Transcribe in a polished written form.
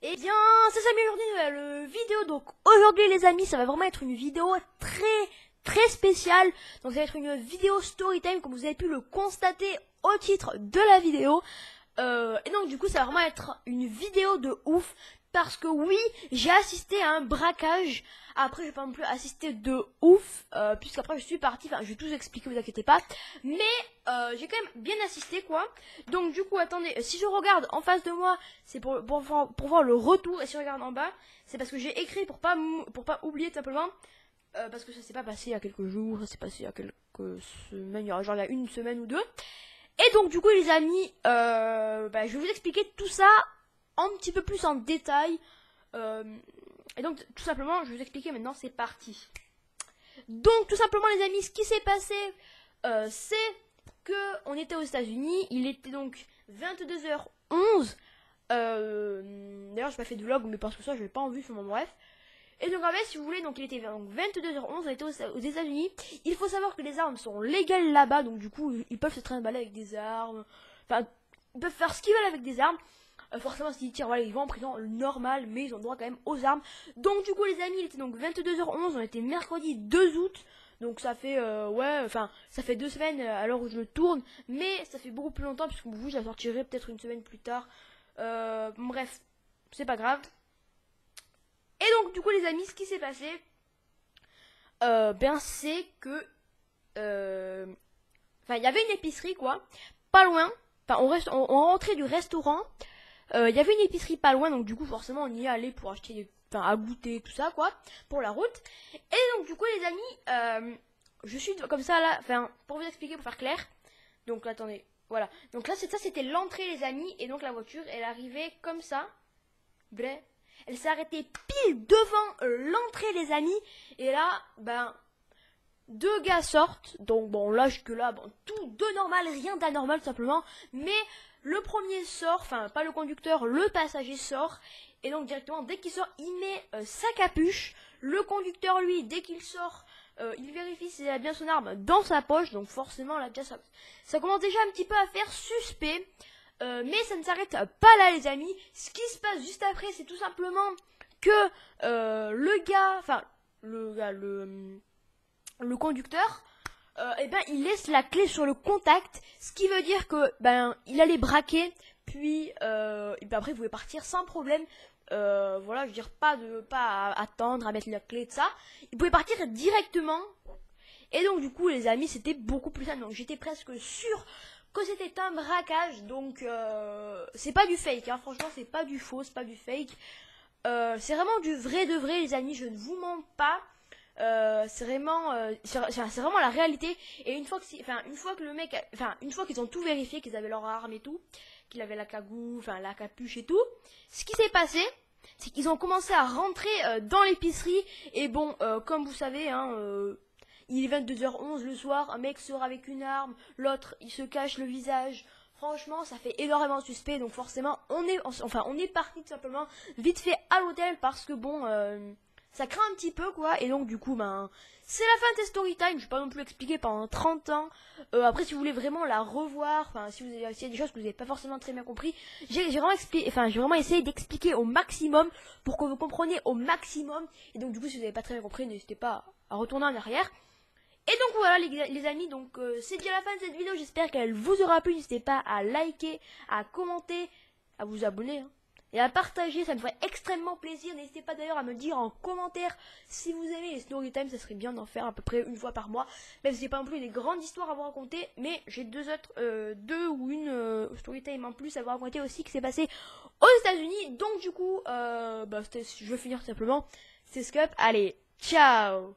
Eh bien, c'est Samy aujourd'hui nouvelle vidéo. Donc aujourd'hui les amis, ça va vraiment être une vidéo très spéciale. Donc ça va être une vidéo story time comme vous avez pu le constater au titre de la vidéo. Et donc du coup ça va vraiment être une vidéo de ouf. Parce que oui, j'ai assisté à un braquage. Après, je vais pas non plus assister de ouf, puisqu'après je suis partie. Enfin, je vais tout expliquer, vous inquiétez pas. Mais j'ai quand même bien assisté, quoi. Donc du coup, attendez, si je regarde en face de moi, c'est pour voir le retour. Et si je regarde en bas, c'est parce que j'ai écrit pour pas oublier tout simplement. Parce que ça s'est pas passé il y a quelques jours, ça s'est passé il y a quelques semaines, genre il y a une semaine ou deux. Et donc du coup les amis, je vais vous expliquer tout ça un petit peu plus en détail. Et donc tout simplement, je vais vous expliquer maintenant, c'est parti. Donc tout simplement les amis, ce qui s'est passé, c'est que on était aux États-Unis, il était donc 22h11. D'ailleurs j'ai pas fait de vlog, mais parce que ça je l'ai pas en vue, mon bref. Et donc en fait, si vous voulez, donc il était donc 22h11, on était aux États-Unis. Il faut savoir que les armes sont légales là-bas, donc du coup, ils peuvent se trimballer avec des armes. Enfin, ils peuvent faire ce qu'ils veulent avec des armes. Forcément, s'ils tirent, voilà, ils vont en prison normal, mais ils ont droit quand même aux armes. Donc du coup, les amis, il était donc 22h11, on était mercredi 2 août. Donc ça fait, ça fait 2 semaines à l'heure où je le tourne. Mais ça fait beaucoup plus longtemps, puisque vous, je la sortirai peut-être une semaine plus tard. Bref, c'est pas grave. Et donc, du coup, les amis, ce qui s'est passé, c'est que, il y avait une épicerie, quoi, pas loin. Enfin, on rentrait du restaurant. Il y avait une épicerie pas loin, donc du coup, forcément, on y est allé pour acheter, à goûter, tout ça, quoi, pour la route. Et donc, du coup, les amis, je suis comme ça, là, pour vous expliquer, pour faire clair. Donc, là, attendez, voilà. Donc là, ça, c'était l'entrée, les amis, et donc la voiture, elle arrivait comme ça. Bref. Elle s'est arrêtée pile devant l'entrée, les amis. Et là, deux gars sortent. Donc bon, là jusque là, tout de normal, rien d'anormal tout simplement. Mais le premier sort, enfin pas le conducteur, le passager sort. Et donc directement, dès qu'il sort, il met sa capuche. Le conducteur, lui, dès qu'il sort, il vérifie s'il a bien son arme dans sa poche. Donc forcément, là déjà, ça commence déjà un petit peu à faire suspect. Mais ça ne s'arrête pas là, les amis. Ce qui se passe juste après, c'est tout simplement que le conducteur, il laisse la clé sur le contact, ce qui veut dire que il allait braquer, puis après, vous pouvez partir sans problème. Voilà, je veux dire, pas à attendre, à mettre la clé de ça. Il pouvait partir directement. Et donc, du coup, les amis, c'était beaucoup plus simple. Donc, j'étais presque sûr que c'était un braquage. Donc, c'est pas du fake, hein. Franchement, c'est pas du faux, c'est pas du fake. C'est vraiment du vrai de vrai, les amis. Je ne vous mens pas. C'est vraiment la réalité. Et une fois que le mec, une fois qu'ils ont tout vérifié, qu'ils avaient leur arme et tout, qu'il avait la cagoule, la capuche et tout, ce qui s'est passé, c'est qu'ils ont commencé à rentrer dans l'épicerie. Et bon, comme vous savez, hein, il est 22h11 le soir, un mec sort avec une arme, l'autre il se cache le visage. Franchement, ça fait énormément suspect, donc forcément, on est parti tout simplement vite fait à l'hôtel parce que bon, ça craint un petit peu quoi. Et donc du coup, c'est la fin de story time. Je vais pas non plus expliquer pendant 30 ans. Après, si vous voulez vraiment la revoir, s'il y a des choses que vous n'avez pas forcément très bien compris, j'ai vraiment essayé d'expliquer au maximum pour que vous compreniez au maximum. Et donc du coup, si vous n'avez pas très bien compris, n'hésitez pas à retourner en arrière. Et donc voilà les amis, donc c'est déjà la fin de cette vidéo, j'espère qu'elle vous aura plu, n'hésitez pas à liker, à commenter, à vous abonner, hein, et à partager, ça me ferait extrêmement plaisir. N'hésitez pas d'ailleurs à me dire en commentaire si vous aimez les story time, ça serait bien d'en faire à peu près une fois par mois, même si c'est pas non plus des grandes histoires à vous raconter, mais j'ai deux ou une story time en plus à vous raconter aussi qui s'est passé aux États-Unis. Donc du coup, je vais finir simplement, c'est Scup, allez, ciao.